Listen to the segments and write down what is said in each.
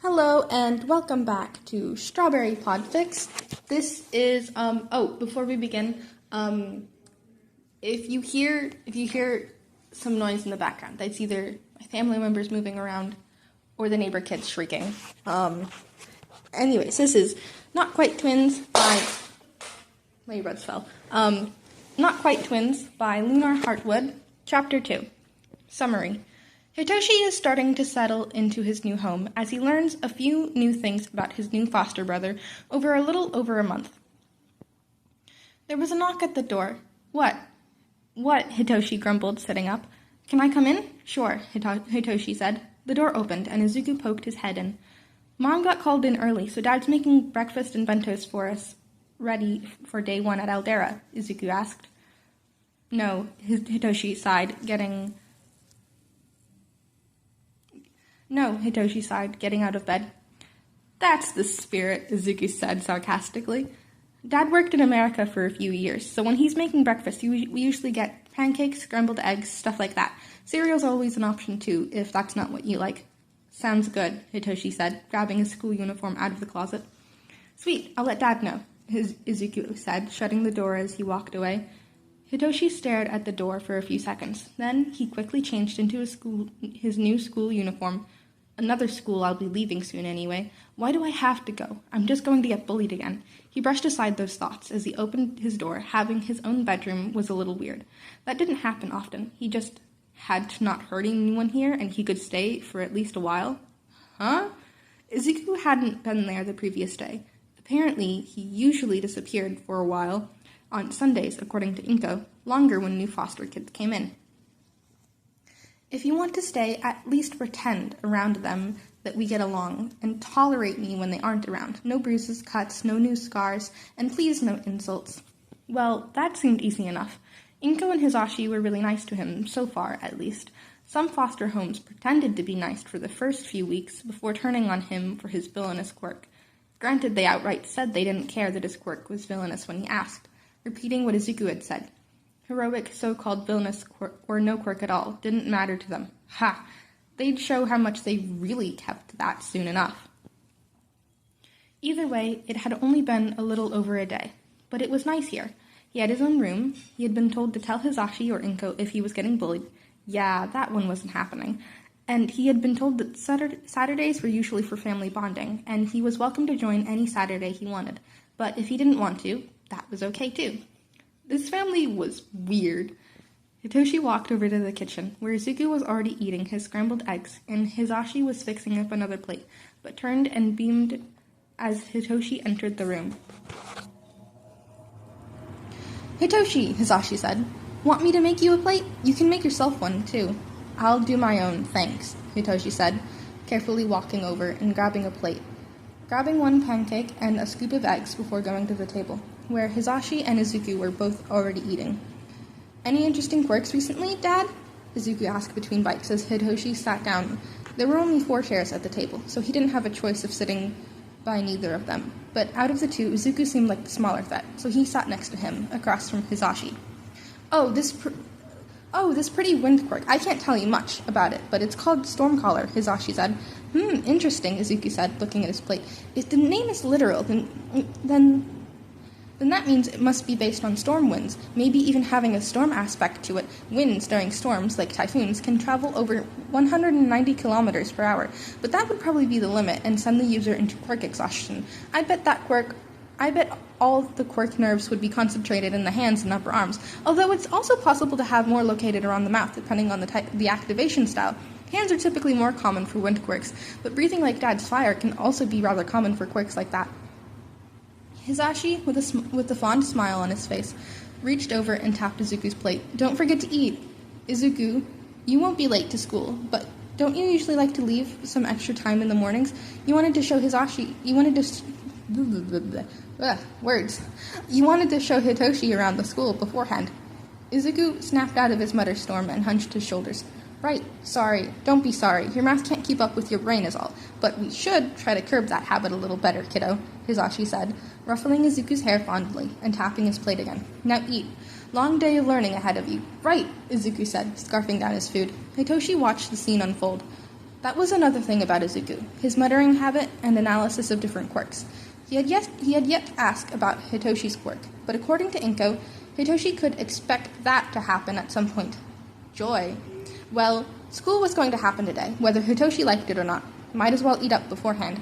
Hello and welcome back to Strawberry Podfix. This is before we begin, if you hear some noise in the background, that's either my family members moving around or the neighbor kids shrieking. Anyways, this is Not Quite Twins by my earbuds fell. Not Quite Twins by Lunar Heartwood, Chapter 2. Summary. Hitoshi is starting to settle into his new home as he learns a few new things about his new foster brother over a little over a month. There was a knock at the door. What? What? Hitoshi grumbled, sitting up. Can I come in? Sure, Hitoshi said. The door opened, and Izuku poked his head in. Mom got called in early, so Dad's making breakfast and bentos for us, ready for day one at Aldera, Izuku asked. No, Hitoshi sighed, getting out of bed. That's the spirit, Izuku said sarcastically. Dad worked in America for a few years, so when he's making breakfast, we usually get pancakes, scrambled eggs, stuff like that. Cereal's always an option too, if that's not what you like. Sounds good, Hitoshi said, grabbing his school uniform out of the closet. Sweet, I'll let Dad know, Izuku said, shutting the door as he walked away. Hitoshi stared at the door for a few seconds. Then he quickly changed into his new school uniform. Another school I'll be leaving soon anyway. Why do I have to go? I'm just going to get bullied again. He brushed aside those thoughts as he opened his door. Having his own bedroom was a little weird. That didn't happen often. He just had to not hurt anyone here, and he could stay for at least a while. Huh? Izuku hadn't been there the previous day. Apparently, he usually disappeared for a while on Sundays, according to Inko, longer when new foster kids came in. If you want to stay, at least pretend around them that we get along, and tolerate me when they aren't around. No bruises, cuts, no new scars, and please no insults. Well, that seemed easy enough. Inko and Hitoshi were really nice to him, so far at least. Some foster homes pretended to be nice for the first few weeks before turning on him for his villainous quirk. Granted, they outright said they didn't care that his quirk was villainous when he asked, repeating what Izuku had said. Heroic, so-called villainous quirk, or no quirk at all, didn't matter to them. Ha! They'd show how much they really kept that soon enough. Either way, it had only been a little over a day, but it was nice here. He had his own room. He had been told to tell Hitoshi or Inko if he was getting bullied. Yeah, that one wasn't happening. And he had been told that Saturdays were usually for family bonding, and he was welcome to join any Saturday he wanted. But if he didn't want to, that was okay too. This family was weird. Hitoshi walked over to the kitchen, where Izuku was already eating his scrambled eggs, and Hitoshi was fixing up another plate, but turned and beamed as Hitoshi entered the room. Hitoshi, Hitoshi said, want me to make you a plate? You can make yourself one, too. I'll do my own, thanks, Hitoshi said, carefully walking over and grabbing a plate, grabbing one pancake and a scoop of eggs before going to the table, where Hitoshi and Izuku were both already eating. Any interesting quirks recently, Dad? Izuku asked between bites as Hitoshi sat down. There were only 4 chairs at the table, so he didn't have a choice of sitting by neither of them. But out of the two, Izuku seemed like the smaller threat, so he sat next to him, across from Hitoshi. This pretty wind quirk. I can't tell you much about it, but it's called Stormcaller, Hitoshi said. Interesting, Izuku said, looking at his plate. If the name is literal, then that means it must be based on storm winds, maybe even having a storm aspect to it. Winds during storms, like typhoons, can travel over 190 kilometers per hour, but that would probably be the limit and send the user into quirk exhaustion. I bet all the quirk nerves would be concentrated in the hands and upper arms, although it's also possible to have more located around the mouth, depending on the activation style. Hands are typically more common for wind quirks, but breathing like Dad's fire can also be rather common for quirks like that. Hitoshi, with a fond smile on his face, reached over and tapped Izuku's plate. Don't forget to eat. Izuku, you won't be late to school, but don't you usually like to leave some extra time in the mornings? You wanted to show Hitoshi around the school beforehand. Izuku snapped out of his mutter storm and hunched his shoulders. Right, sorry, don't be sorry. Your mouth can't keep up with your brain is all. But we should try to curb that habit a little better, kiddo, Hitoshi said, ruffling Izuku's hair fondly and tapping his plate again. Now eat. Long day of learning ahead of you. Right, Izuku said, scarfing down his food. Hitoshi watched the scene unfold. That was another thing about Izuku, his muttering habit and analysis of different quirks. He had yet to ask about Hitoshi's quirk, but according to Inko, Hitoshi could expect that to happen at some point. Joy. Well, school was going to happen today, whether Hitoshi liked it or not. Might as well eat up beforehand.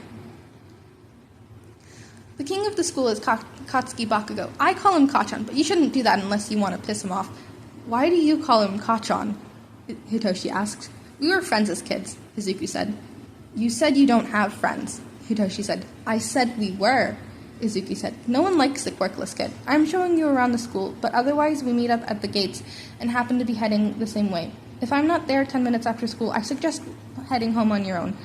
The king of the school is Katsuki Bakugo. I call him Kachan, but you shouldn't do that unless you want to piss him off. Why do you call him Kachan? Hitoshi asked. We were friends as kids, Izuku said. You said you don't have friends, Hitoshi said. I said we were, Izuku said. No one likes the quirkless kid. I'm showing you around the school, but otherwise we meet up at the gates and happen to be heading the same way. If I'm not there 10 minutes after school, I suggest heading home on your own.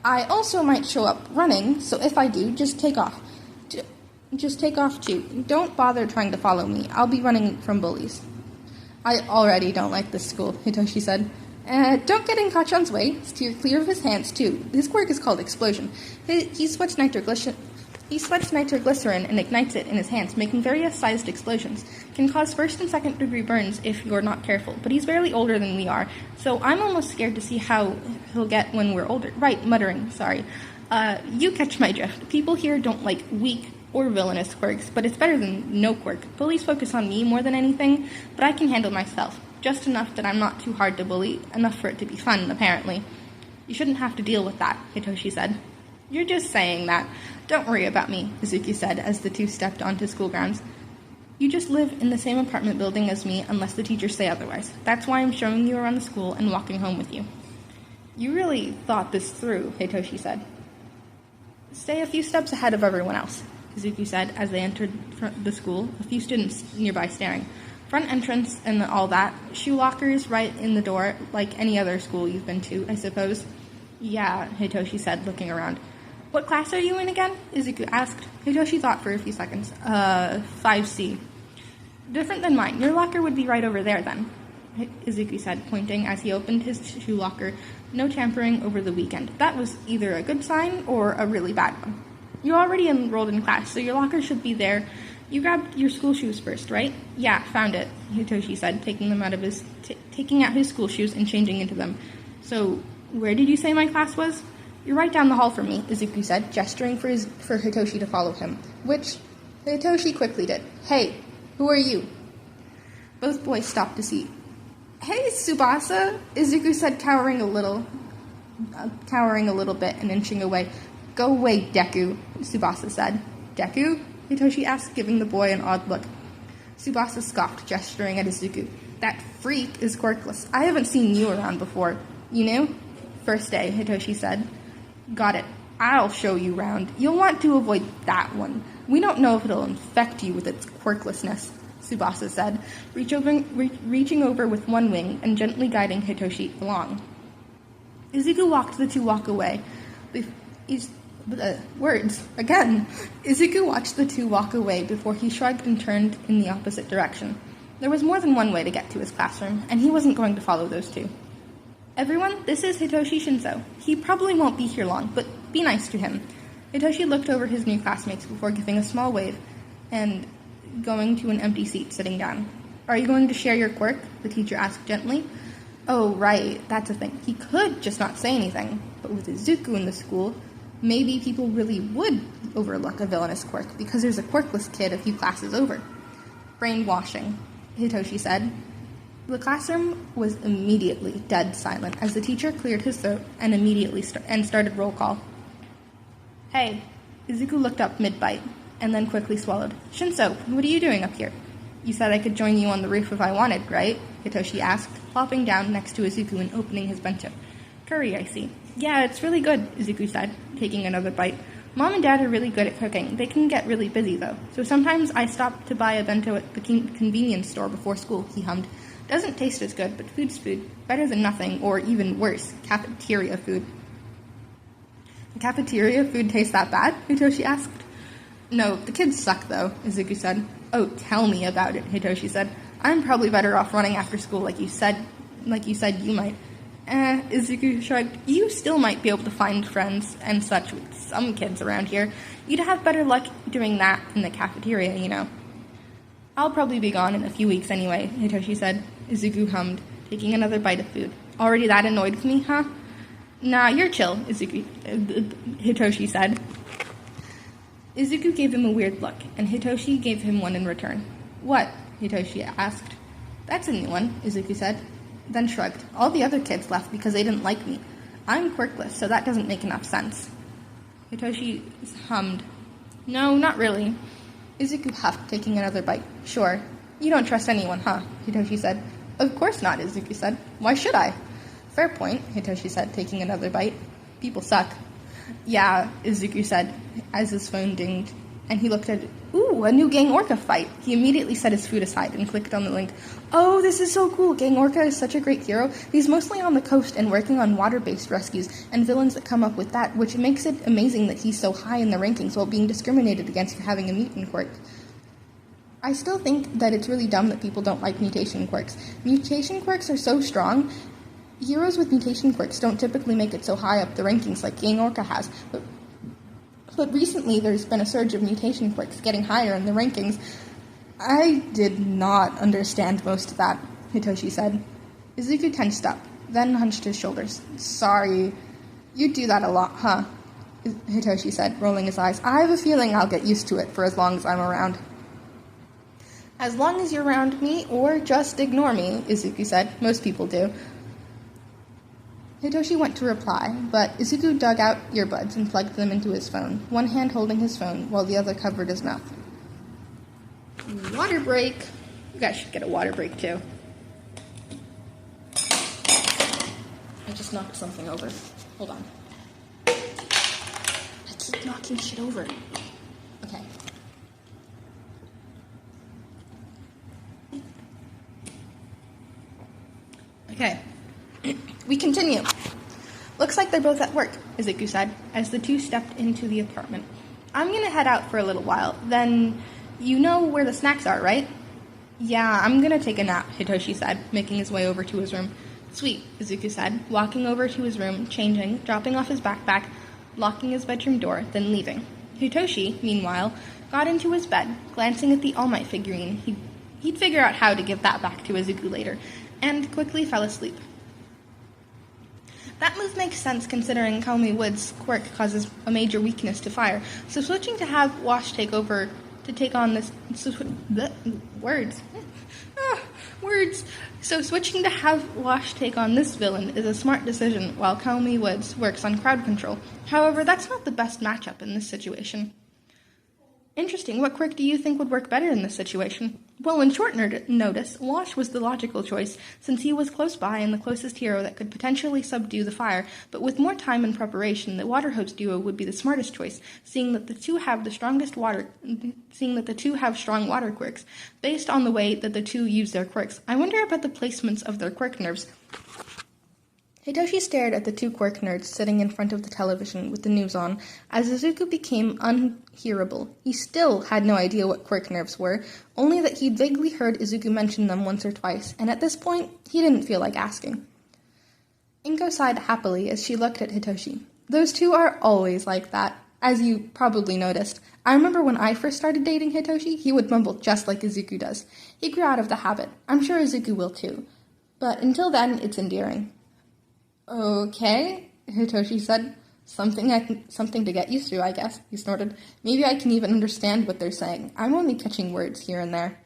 I also might show up running, so if I do, just take off. Just take off too. Don't bother trying to follow me. I'll be running from bullies. I already don't like this school, Hitoshi said. Don't get in Kachan's way. Steer clear of his hands, too. His quirk is called Explosion. He sweats nitroglycerin and ignites it in his hands, making various sized explosions. Can cause first and second degree burns if you're not careful, but he's barely older than we are, so I'm almost scared to see how he'll get when we're older. Right, muttering, sorry. You catch my drift. People here don't like weak or villainous quirks, but it's better than no quirk. Bullies focus on me more than anything, but I can handle myself. Just enough that I'm not too hard to bully, enough for it to be fun, apparently. You shouldn't have to deal with that, Hitoshi said. You're just saying that. Don't worry about me, Izuku said as the two stepped onto school grounds. You just live in the same apartment building as me unless the teachers say otherwise. That's why I'm showing you around the school and walking home with you. You really thought this through, Hitoshi said. Stay a few steps ahead of everyone else, Izuku said as they entered the school, a few students nearby staring. Front entrance and all that. Shoe lockers right in the door, like any other school you've been to, I suppose. Yeah, Hitoshi said, looking around. What class are you in again? Izuku asked. Hitoshi thought for a few seconds. 5C. Different than mine. Your locker would be right over there, then, Izuku said, pointing as he opened his shoe locker. No tampering over the weekend. That was either a good sign or a really bad one. You're already enrolled in class, so your locker should be there. You grabbed your school shoes first, right? Yeah, found it, Hitoshi said, taking out his school shoes and changing into them. So, where did you say my class was? You're right down the hall from me, Izuku said, gesturing for Hitoshi to follow him, which Hitoshi quickly did. Hey, who are you? Both boys stopped to see. Hey, Tsubasa, Izuku said, cowering a little bit and inching away. Go away, Deku, Tsubasa said. Deku? Hitoshi asked, giving the boy an odd look. Tsubasa scoffed, gesturing at Izuku. That freak is quirkless. I haven't seen you around before. You knew? First day, Hitoshi said. Got it. I'll show you round. You'll want to avoid that one. We don't know if it'll infect you with its quirklessness, Tsubasa said, reaching over with one wing and gently guiding Hitoshi along. Izuku watched the two walk away. Words. Again. Izuku watched the two walk away before he shrugged and turned in the opposite direction. There was more than one way to get to his classroom, and he wasn't going to follow those two. Everyone, this is Hitoshi Shinso. He probably won't be here long, but be nice to him. Hitoshi looked over his new classmates before giving a small wave and going to an empty seat, sitting down. Are you going to share your quirk? The teacher asked gently. Oh, right, that's a thing. He could just not say anything, but with Izuku in the school, maybe people really would overlook a villainous quirk because there's a quirkless kid a few classes over. Brainwashing, Hitoshi said. The classroom was immediately dead silent as the teacher cleared his throat and started roll call. Hey, Izuku looked up mid-bite and then quickly swallowed. Shinso, what are you doing up here? You said I could join you on the roof if I wanted, right? Hitoshi asked, plopping down next to Izuku and opening his bento. Curry, I see. Yeah, it's really good, Izuku said, taking another bite. Mom and Dad are really good at cooking. They can get really busy, though. So sometimes I stop to buy a bento at the convenience store before school, he hummed. Doesn't taste as good, but food's food. Better than nothing, or even worse, cafeteria food. Cafeteria food tastes that bad? Hitoshi asked. No, the kids suck, though, Izuku said. Oh, tell me about it, Hitoshi said. I'm probably better off running after school like you said you might. Izuku shrugged. You still might be able to find friends and such with some kids around here. You'd have better luck doing that in the cafeteria, you know. I'll probably be gone in a few weeks anyway, Hitoshi said. Izuku hummed, taking another bite of food. Already that annoyed with me, huh? Nah, you're chill, Hitoshi said. Izuku gave him a weird look, and Hitoshi gave him one in return. What? Hitoshi asked. That's a new one, Izuku said, then shrugged. All the other kids left because they didn't like me. I'm quirkless, so that doesn't make enough sense. Hitoshi hummed. No, not really. Izuku huffed, taking another bite. Sure. You don't trust anyone, huh? Hitoshi said. Of course not, Izuku said. Why should I? Fair point, Hitoshi said, taking another bite. People suck. Yeah, Izuku said, as his phone dinged, and he looked at it. Ooh, a new Gang Orca fight. He immediately set his food aside and clicked on the link. Oh, this is so cool. Gang Orca is such a great hero. He's mostly on the coast and working on water-based rescues and villains that come up with that, which makes it amazing that he's so high in the rankings while being discriminated against for having a mutant quirk. I still think that it's really dumb that people don't like mutation quirks. Mutation quirks are so strong. Heroes with mutation quirks don't typically make it so high up the rankings like Gang Orca has, but recently there's been a surge of mutation quirks getting higher in the rankings. I did not understand most of that, Hitoshi said. Izuku tensed up, then hunched his shoulders. Sorry. You do that a lot, huh? Hitoshi said, rolling his eyes. I have a feeling I'll get used to it for as long as I'm around. As long as you're around me, or just ignore me, Izuku said. Most people do. Hitoshi went to reply, but Izuku dug out earbuds and plugged them into his phone, one hand holding his phone while the other covered his mouth. Water break. You guys should get a water break, too. I just knocked something over. Hold on. I keep knocking shit over. Okay. Okay. We continue. Looks like they're both at work, Izuku said, as the two stepped into the apartment. I'm gonna head out for a little while, then you know where the snacks are, right? Yeah, I'm gonna take a nap, Hitoshi said, making his way over to his room. Sweet, Izuku said, walking over to his room, changing, dropping off his backpack, locking his bedroom door, then leaving. Hitoshi, meanwhile, got into his bed, glancing at the All Might figurine. He'd figure out how to give that back to Izuku later, and quickly fell asleep. That move makes sense considering Kaomi Wood's quirk causes a major weakness to fire, so switching to have Wash take over to take on this... words. So switching to have Wash take on this villain is a smart decision while Kaomi Woods works on crowd control. However, that's not the best matchup in this situation. Interesting. What quirk do you think would work better in this situation? Well, in short notice, Wash was the logical choice, since he was close by and the closest hero that could potentially subdue the fire, but with more time and preparation, the Water Hose duo would be the smartest choice, seeing that the two have strong water quirks. Based on the way that the two use their quirks, I wonder about the placements of their quirk nerves. Hitoshi stared at the two quirk nerds sitting in front of the television with the news on. As Izuku became unhearable, he still had no idea what quirk nerves were, only that he'd vaguely heard Izuku mention them once or twice, and at this point, he didn't feel like asking. Inko sighed happily as she looked at Hitoshi. Those two are always like that, as you probably noticed. I remember when I first started dating Hitoshi, he would mumble just like Izuku does. He grew out of the habit. I'm sure Izuku will too. But until then, it's endearing. Okay, Hitoshi said. Something to get used to, I guess, he snorted. Maybe I can even understand what they're saying. I'm only catching words here and there.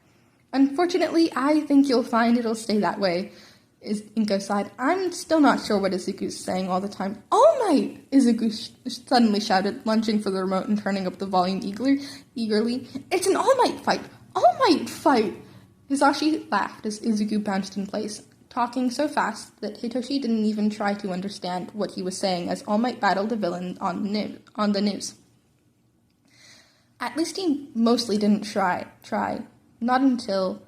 Unfortunately, I think you'll find it'll stay that way, Inko sighed. I'm still not sure what Izuku's saying all the time. All Might! Izuku suddenly shouted, lunging for the remote and turning up the volume eagerly. It's an All Might fight! All Might fight! Hisashi laughed as Izuku bounced in place, talking so fast that Hitoshi didn't even try to understand what he was saying as All Might battled a villain on the news. At least he mostly didn't try. Not until...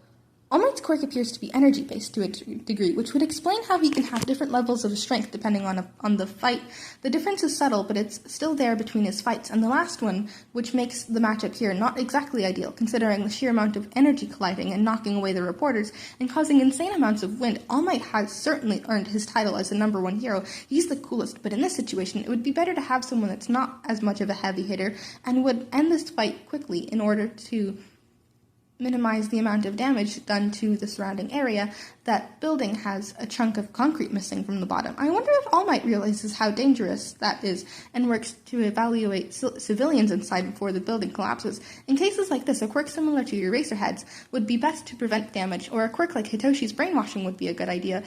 All Might's quirk appears to be energy-based to a degree, which would explain how he can have different levels of strength depending on the fight. The difference is subtle, but it's still there between his fights, and the last one, which makes the matchup here not exactly ideal, considering the sheer amount of energy colliding and knocking away the reporters, and causing insane amounts of wind. All Might has certainly earned his title as the #1 hero. He's the coolest, but in this situation, it would be better to have someone that's not as much of a heavy hitter, and would end this fight quickly in order to minimize the amount of damage done to the surrounding area, that building has a chunk of concrete missing from the bottom. I wonder if All Might realizes how dangerous that is and works to evaluate civilians inside before the building collapses. In cases like this, a quirk similar to Eraserhead's would be best to prevent damage, or a quirk like Hitoshi's brainwashing would be a good idea.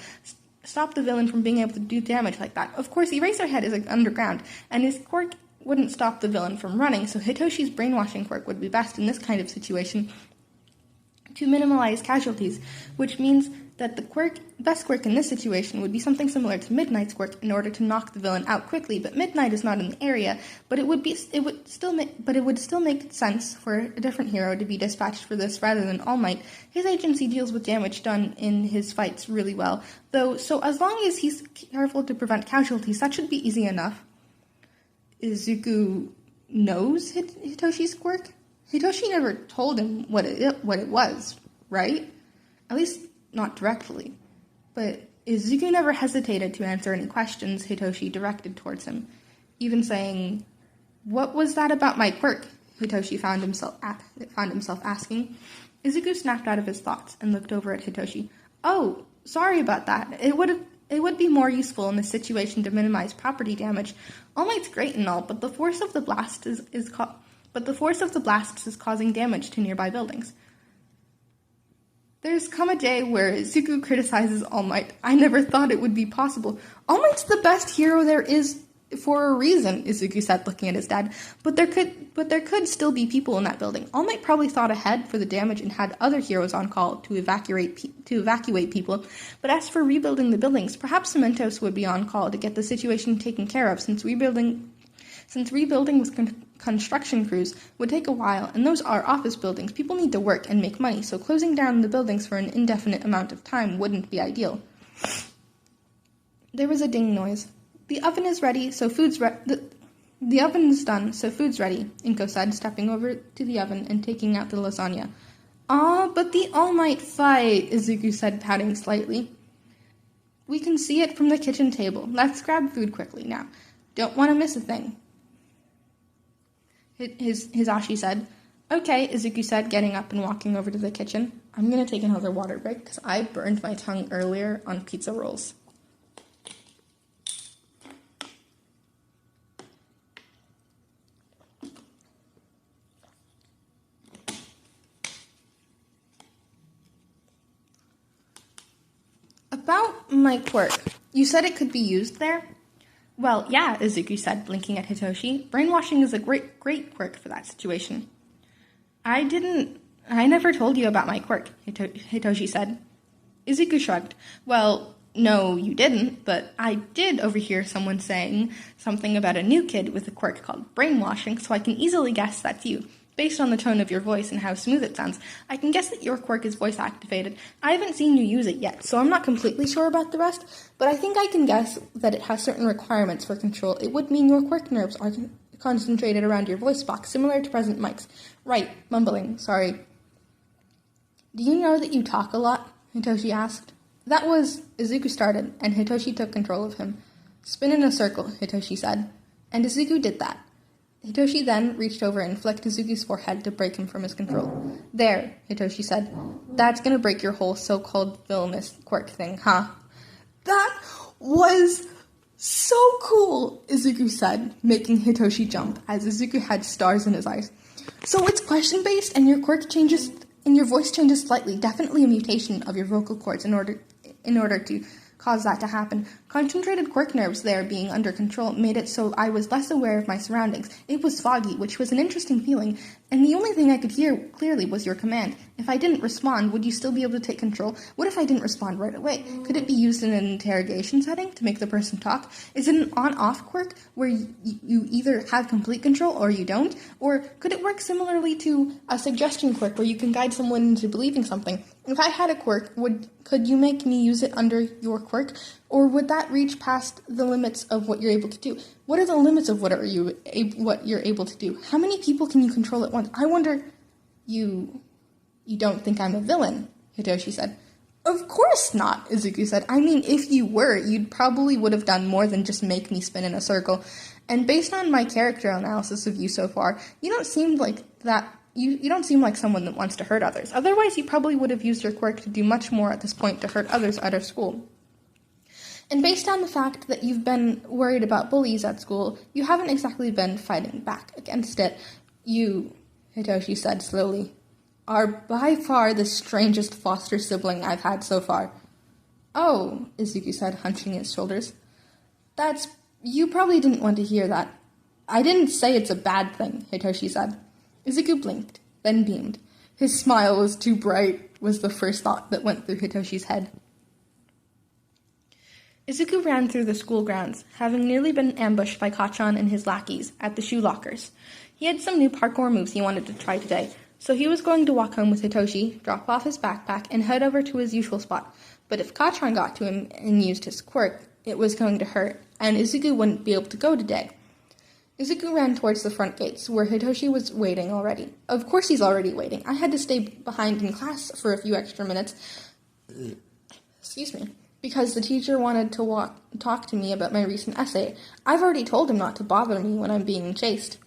Stop the villain from being able to do damage like that. Of course, Eraserhead is underground, and his quirk wouldn't stop the villain from running, so Hitoshi's brainwashing quirk would be best in this kind of situation to minimize casualties, which means that the best quirk in this situation would be something similar to Midnight's quirk in order to knock the villain out quickly. But Midnight is not in the area, but it would still make sense for a different hero to be dispatched for this rather than All Might. His agency deals with damage done in his fights really well, though. So as long as he's careful to prevent casualties, that should be easy enough. Izuku knows Hitoshi's quirk? Hitoshi never told him what it was, right? At least not directly. But Izuku never hesitated to answer any questions Hitoshi directed towards him, even saying, "What was that about my quirk?" Hitoshi found himself asking. Izuku snapped out of his thoughts and looked over at Hitoshi. "Oh, sorry about that. It would be more useful in this situation to minimize property damage. All Might's great and all, but the force of the blast is causing damage to nearby buildings." There's come a day where Izuku criticizes All Might. I never thought it would be possible. All Might's the best hero there is for a reason, Izuku said, looking at his dad. But there could still be people in that building. All Might probably thought ahead for the damage and had other heroes on call to evacuate people. But as for rebuilding the buildings, perhaps Cementos would be on call to get the situation taken care of, since rebuilding with construction crews would take a while, and those are office buildings. People need to work and make money, so closing down the buildings for an indefinite amount of time wouldn't be ideal. There was a ding noise. "The oven is ready, so the oven is done, so food's ready," Inko said, stepping over to the oven and taking out the lasagna. "Ah, but the All Might fight," Izuku said, pouting slightly. "We can see it from the kitchen table. Let's grab food quickly now. Don't want to miss a thing." Hisashi said. "Okay," Izuku said, getting up and walking over to the kitchen. I'm going to take another water break because I burned my tongue earlier on pizza rolls. About my quirk, you said it could be used there? Well, yeah, Izuku said, blinking at Hitoshi. Brainwashing is a great quirk for that situation. I never told you about my quirk, Hitoshi said. Izuku shrugged. Well, no, you didn't, but I did overhear someone saying something about a new kid with a quirk called brainwashing, so I can easily guess that's you. Based on the tone of your voice and how smooth it sounds, I can guess that your quirk is voice-activated. I haven't seen you use it yet, so I'm not completely sure about the rest, but I think I can guess that it has certain requirements for control. It would mean your quirk nerves are concentrated around your voice box, similar to President Mike's. Right, mumbling, sorry. Do you know that you talk a lot? Hitoshi asked. That was... Izuku started, and Hitoshi took control of him. Spin in a circle, Hitoshi said, and Izuku did that. Hitoshi then reached over and flicked Izuku's forehead to break him from his control. There, Hitoshi said. That's gonna break your whole so-called villainous quirk thing, huh? That was so cool, Izuku said, making Hitoshi jump, as Izuku had stars in his eyes. So it's question-based, and your quirk changes, and your voice changes slightly, definitely a mutation of your vocal cords in order to cause that to happen. Concentrated quirk nerves there being under control made it so I was less aware of my surroundings. It was foggy, which was an interesting feeling, and the only thing I could hear clearly was your command. If I didn't respond, would you still be able to take control? What if I didn't respond right away? Could it be used in an interrogation setting to make the person talk? Is it an on-off quirk where you either have complete control or you don't? Or could it work similarly to a suggestion quirk where you can guide someone into believing something? If I had a quirk, could you make me use it under your quirk? Or would that reach past the limits of what you're able to do? What are the limits of what you're able to do? How many people can you control at once? I wonder, you don't think I'm a villain, Hitoshi said. Of course not, Izuku said. I mean, if you were, you'd probably would have done more than just make me spin in a circle. And based on my character analysis of you so far, you don't seem like that You don't seem like someone that wants to hurt others. Otherwise, you probably would have used your quirk to do much more at this point to hurt others at our school. And based on the fact that you've been worried about bullies at school, you haven't exactly been fighting back against it. You, Hitoshi said slowly, are by far the strangest foster sibling I've had so far. Oh, Izuku said, hunching his shoulders. You probably didn't want to hear that. I didn't say it's a bad thing, Hitoshi said. Izuku blinked, then beamed. His smile was too bright, was the first thought that went through Hitoshi's head. Izuku ran through the school grounds, having nearly been ambushed by Kacchan and his lackeys at the shoe lockers. He had some new parkour moves he wanted to try today, so he was going to walk home with Hitoshi, drop off his backpack, and head over to his usual spot. But if Kacchan got to him and used his quirk, it was going to hurt, and Izuku wouldn't be able to go today. Izuku ran towards the front gates, where Hitoshi was waiting already. Of course he's already waiting. I had to stay behind in class for a few extra minutes. Excuse me. Because the teacher wanted to talk to me about my recent essay. I've already told him not to bother me when I'm being chased.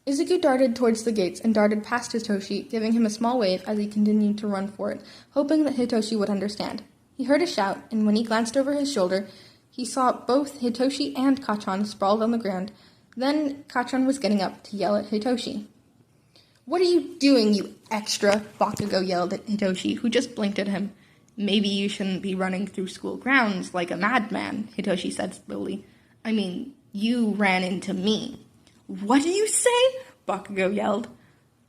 Izuku darted towards the gates and darted past Hitoshi, giving him a small wave as he continued to run for it, hoping that Hitoshi would understand. He heard a shout, and when he glanced over his shoulder, he saw both Hitoshi and Kacchan sprawled on the ground. Then Kacchan was getting up to yell at Hitoshi. What are you doing, you extra? Bakugo yelled at Hitoshi, who just blinked at him. Maybe you shouldn't be running through school grounds like a madman, Hitoshi said slowly. I mean, you ran into me. What do you say? Bakugo yelled.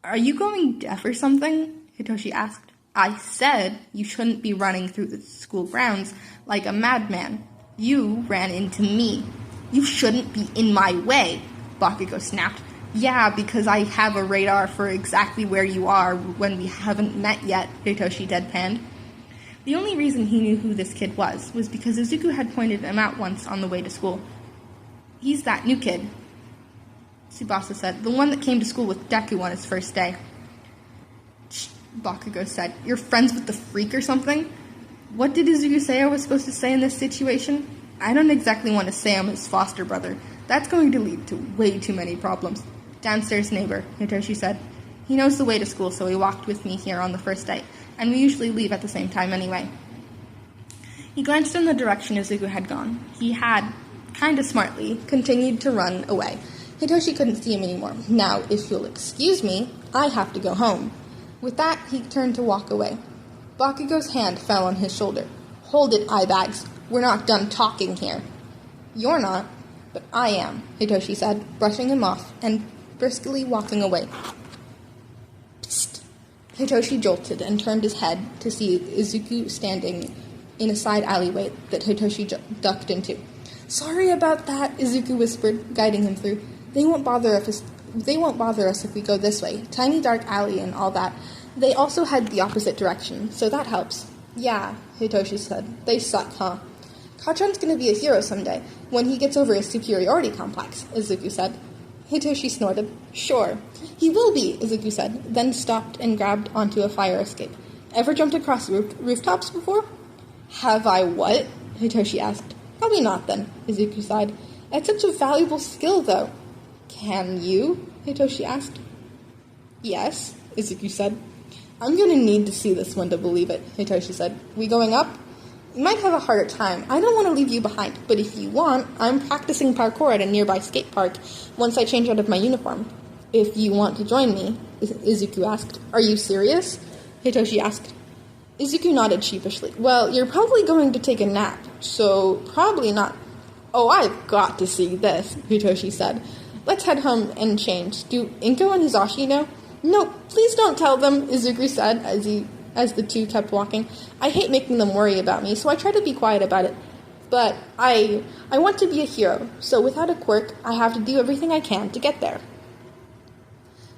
Are you going deaf or something? Hitoshi asked. I said you shouldn't be running through the school grounds like a madman. You ran into me. You shouldn't be in my way, Bakugo snapped. Yeah, because I have a radar for exactly where you are when we haven't met yet, Hitoshi deadpanned. The only reason he knew who this kid was because Izuku had pointed him out once on the way to school. He's that new kid, Tsubasa said, the one that came to school with Deku on his first day. Shh, Bakugo said. You're friends with the freak or something? What did Izuku say I was supposed to say in this situation? I don't exactly want to say I'm his foster brother. That's going to lead to way too many problems. Downstairs neighbor, Hitoshi said. He knows the way to school, so he walked with me here on the first day, and we usually leave at the same time anyway. He glanced in the direction Izuku had gone. He had, kinda smartly, continued to run away. Hitoshi couldn't see him anymore. Now, if you'll excuse me, I have to go home. With that, he turned to walk away. Bakugo's hand fell on his shoulder. Hold it, eyebags. We're not done talking here. You're not, but I am, Hitoshi said, brushing him off and briskly walking away. Psst. Hitoshi jolted and turned his head to see Izuku standing in a side alleyway that Hitoshi ducked into. Sorry about that, Izuku whispered, guiding him through. They won't bother us if we go this way. Tiny dark alley and all that. They also head the opposite direction, so that helps. Yeah, Hitoshi said. They suck, huh? Kacchan's gonna be a hero someday, when he gets over his superiority complex, Izuku said. Hitoshi snorted. Sure. He will be, Izuku said, then stopped and grabbed onto a fire escape. Ever jumped across rooftops before? Have I what? Hitoshi asked. Probably not, then, Izuku sighed. It's such a valuable skill, though. Can you? Hitoshi asked. Yes, Izuku said. I'm gonna need to see this one to believe it, Hitoshi said. We going up? You might have a harder time. I don't want to leave you behind, but if you want, I'm practicing parkour at a nearby skate park once I change out of my uniform. If you want to join me, Izuku asked. Are you serious? Hitoshi asked. Izuku nodded sheepishly. Well, you're probably going to take a nap, so probably not. Oh, I've got to see this, Hitoshi said. Let's head home and change. Do Inko and Hisashi know? No, please don't tell them, Izuku said as the two kept walking. I hate making them worry about me, so I try to be quiet about it. But I want to be a hero, so without a quirk, I have to do everything I can to get there.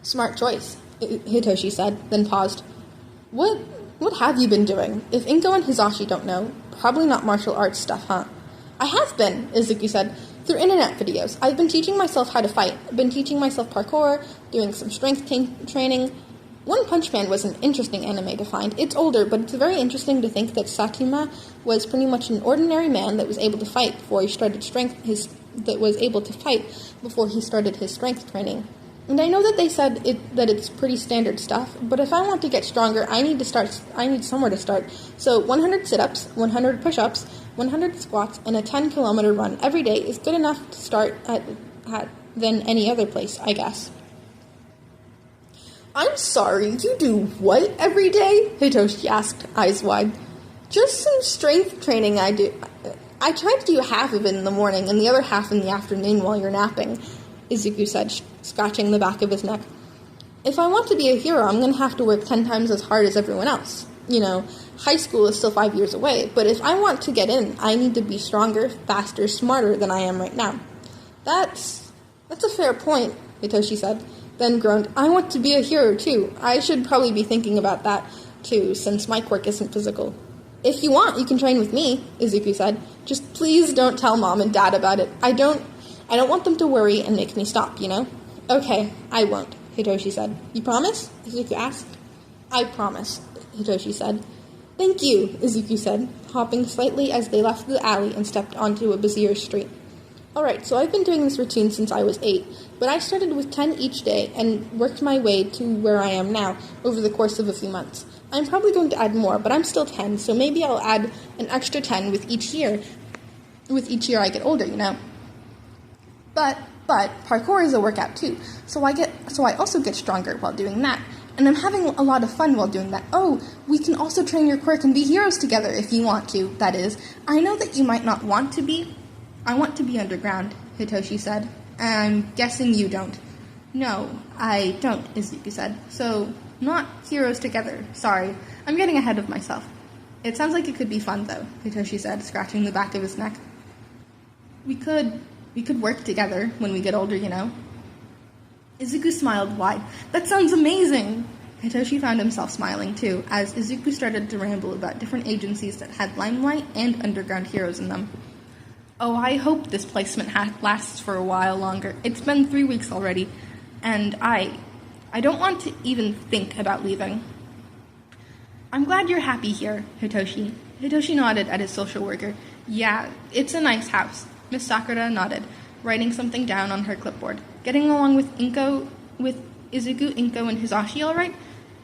Smart choice, Hitoshi said, then paused. What have you been doing? If Inko and Hisashi don't know, probably not martial arts stuff, huh? I have been, Izuku said, through internet videos. I've been teaching myself how to fight. I've been teaching myself parkour, doing some strength training. One Punch Man was an interesting anime to find. It's older, but it's very interesting to think that Saitama was pretty much an ordinary man that was able to fight before he started his strength training. And I know that they said that it's pretty standard stuff, but if I want to get stronger, I need somewhere to start. So 100 sit-ups, 100 push-ups, 100 squats, and a 10-kilometer run every day is good enough to start at than any other place, I guess. I'm sorry, you do what every day? Hitoshi asked, eyes wide. Just some strength training I do. I try to do half of it in the morning and the other half in the afternoon while you're napping, Izuku said, scratching the back of his neck. If I want to be a hero, I'm going to have to work 10 times as hard as everyone else. You know, high school is still 5 years away, but if I want to get in, I need to be stronger, faster, smarter than I am right now. That's a fair point, Hitoshi said, then groaned, I want to be a hero too. I should probably be thinking about that too, since my quirk isn't physical. If you want, you can train with me, Izuku said. Just please don't tell Mom and Dad about it. I don't want them to worry and make me stop, you know? Okay, I won't, Hitoshi said. You promise? Izuku asked. I promise, Hitoshi said. Thank you, Izuku said, hopping slightly as they left the alley and stepped onto a busier street. Alright, so I've been doing this routine since I was 8, but I started with 10 each day and worked my way to where I am now over the course of a few months. I'm probably going to add more, but I'm still 10, so maybe I'll add an extra 10 with each year I get older, you know. But parkour is a workout too, so I also get stronger while doing that. And I'm having a lot of fun while doing that. Oh, we can also train your quirk and be heroes together if you want to, that is. I know that you might not want to be. I want to be underground, Hitoshi said. I'm guessing you don't. No, I don't, Izuku said. So, not heroes together. Sorry, I'm getting ahead of myself. It sounds like it could be fun, though, Hitoshi said, scratching the back of his neck. We could work together when we get older, you know. Izuku smiled wide. That sounds amazing! Hitoshi found himself smiling, too, as Izuku started to ramble about different agencies that had limelight and underground heroes in them. Oh, I hope this placement lasts for a while longer. It's been 3 weeks already, and I don't want to even think about leaving. I'm glad you're happy here, Hitoshi. Hitoshi nodded at his social worker. Yeah, it's a nice house. Miss Sakura nodded, writing something down on her clipboard. Getting along with Izuku, Inko, and Hisashi all right?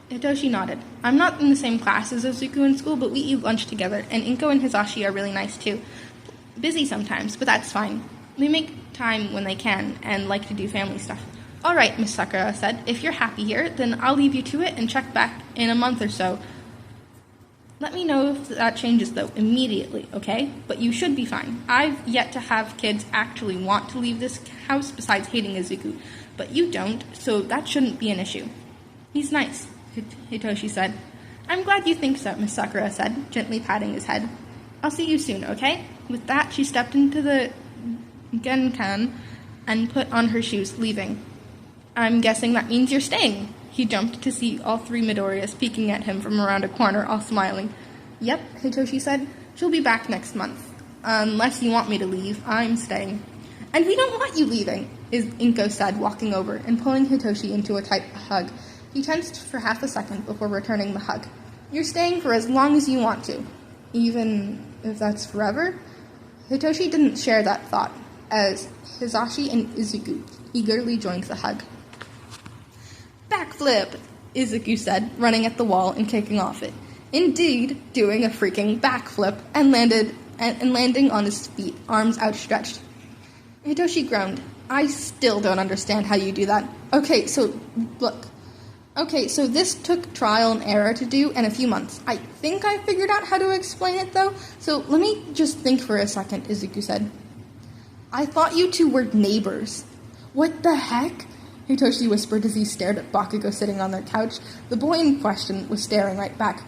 Hitoshi nodded. I'm not in the same class as Izuku in school, but we eat lunch together, and Inko and Hisashi are really nice too. Busy sometimes, but that's fine. They make time when they can, and like to do family stuff. All right, Miss Sakura said. If you're happy here, then I'll leave you to it and check back in a month or so. Let me know if that changes, though, immediately, okay? But you should be fine. I've yet to have kids actually want to leave this house besides hating Izuku, but you don't, so that shouldn't be an issue. He's nice, Hitoshi said. I'm glad you think so, Miss Sakura said, gently patting his head. I'll see you soon, okay? With that, she stepped into the genkan and put on her shoes, leaving. I'm guessing that means you're staying. He jumped to see all three Midoriyas peeking at him from around a corner, all smiling. Yep, Hitoshi said. She'll be back next month. Unless you want me to leave, I'm staying. And we don't want you leaving, Inko said, walking over and pulling Hitoshi into a tight hug. He tensed for half a second before returning the hug. You're staying for as long as you want to. Even if that's forever? Hitoshi didn't share that thought, as Hisashi and Izuku eagerly joined the hug. Backflip, Izuku said, running at the wall and kicking off it. Indeed, doing a freaking backflip and landing on his feet, arms outstretched. Hitoshi groaned. I still don't understand how you do that. Okay, so this took trial and error to do and a few months. I think I figured out how to explain it, though, so let me just think for a second, Izuku said. I thought you two were neighbors. What the heck? Hitoshi whispered as he stared at Bakugo sitting on their couch. The boy in question was staring right back.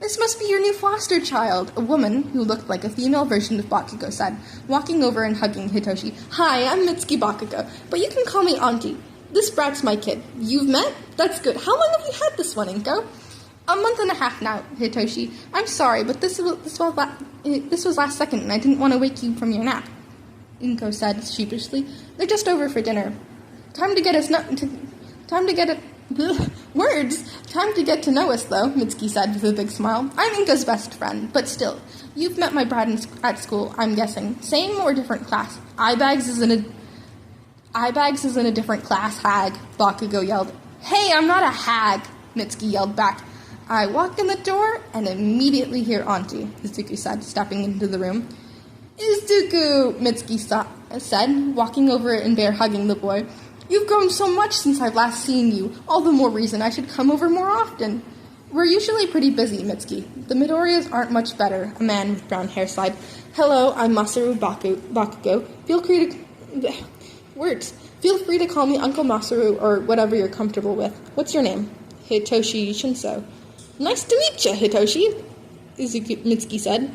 This must be your new foster child, a woman who looked like a female version of Bakugo said, walking over and hugging Hitoshi. Hi, I'm Mitsuki Bakugo, but you can call me Auntie. This brat's my kid. You've met? That's good. How long have you had this one, Inko? A month and a half now, Hitoshi. I'm sorry, but this was last second, and I didn't want to wake you from your nap, Inko said sheepishly. They're just over for dinner. Time to get to know us, though, Mitsuki said with a big smile. I'm Inko's best friend, but still, you've met my brat at school, I'm guessing. Same or different class? Eyebags is Eyebags is in a different class, hag, Bakugo yelled. Hey, I'm not a hag, Mitsuki yelled back. I walk in the door and immediately hear Auntie, Izuku said, stepping into the room. Izuku, Mitsuki said, walking over and bear hugging the boy. You've grown so much since I've last seen you. All the more reason I should come over more often. We're usually pretty busy, Mitsuki. The Midoriyas aren't much better, a man with brown hair sighed. Hello, I'm Masaru Bakugo. Feel free to call me Uncle Masaru or whatever you're comfortable with. What's your name? Hitoshi Shinso. Nice to meet you, Hitoshi, Mitsuki said.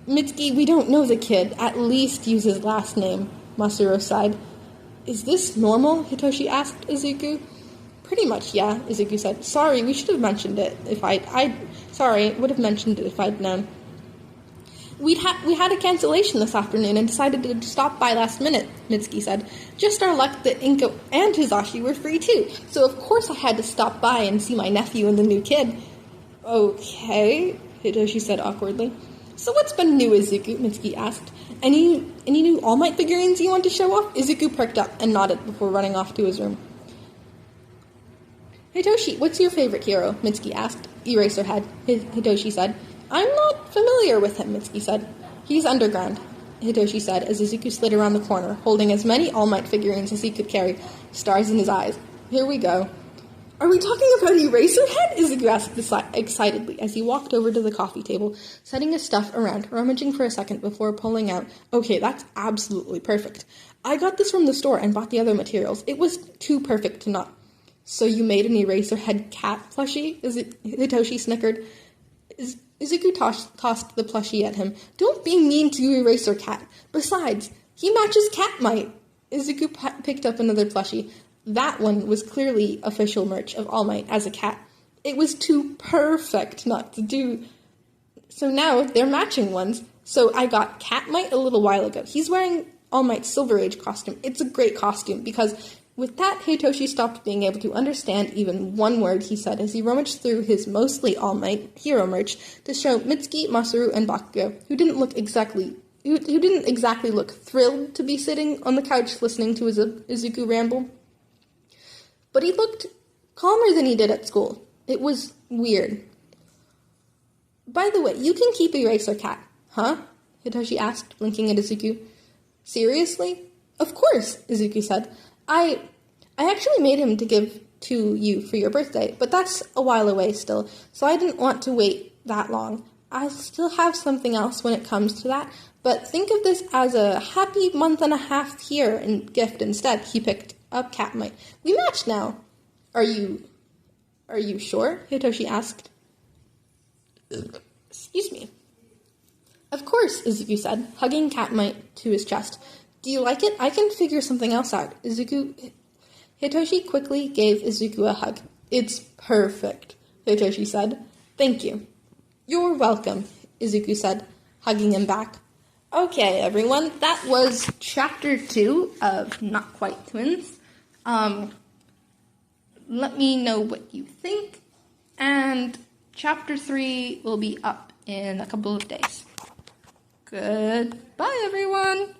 Mitsuki, we don't know the kid. At least use his last name, Masaru sighed. Is this normal? Hitoshi asked Izuku. Pretty much, yeah, Izuku said. Sorry, we should have mentioned it if would have mentioned it if I'd known. We had a cancellation this afternoon and decided to stop by last minute, Mitsuki said. Just our luck that Inko and Hizashi were free too, so of course I had to stop by and see my nephew and the new kid. Okay, Hitoshi said awkwardly. So what's been new, Izuku? Mitsuki asked. Any new All Might figurines you want to show off? Izuku perked up and nodded before running off to his room. Hitoshi, what's your favorite hero? Mitsuki asked. Eraserhead, Hitoshi said. I'm not familiar with him, Mitsuki said. He's underground, Hitoshi said as Izuku slid around the corner, holding as many All Might figurines as he could carry, stars in his eyes. Here we go. Are we talking about Eraserhead? Izuku asked excitedly as he walked over to the coffee table, setting his stuff around, rummaging for a second before pulling out. Okay, that's absolutely perfect. I got this from the store and bought the other materials. It was too perfect to not. So you made an Eraserhead cat plushie? Hitoshi snickered. Izuku tossed the plushie at him. Don't be mean to Eraser Cat. Besides, he matches Cat Might. Izuku picked up another plushie. That one was clearly official merch of All Might as a cat. It was too perfect not to do. So now they're matching ones. So I got Cat Might a little while ago. He's wearing All Might's Silver Age costume. It's a great costume because with that, Hitoshi stopped being able to understand even one word he said as he rummaged through his mostly All Might hero merch to show Mitsuki, Masaru, and Bakugo, who didn't exactly look thrilled to be sitting on the couch listening to Izuku ramble. But he looked calmer than he did at school. It was weird. By the way, you can keep Eraser Cat, huh? Hitoshi asked, blinking at Izuku. Seriously? Of course, Izuku said. I actually made him to give to you for your birthday, but that's a while away still, so I didn't want to wait that long. I still have something else when it comes to that, but think of this as a happy month and a half here and gift instead. He picked up Cat Might. We match now. Are you sure? Hitoshi asked. Excuse me. Of course, Izuku said, hugging Cat Might to his chest. Do you like it? I can figure something else out. Hitoshi quickly gave Izuku a hug. It's perfect, Hitoshi said. Thank you. You're welcome, Izuku said, hugging him back. Okay, everyone, that was Chapter 2 of Not Quite Twins. Let me know what you think, and Chapter 3 will be up in a couple of days. Goodbye, everyone!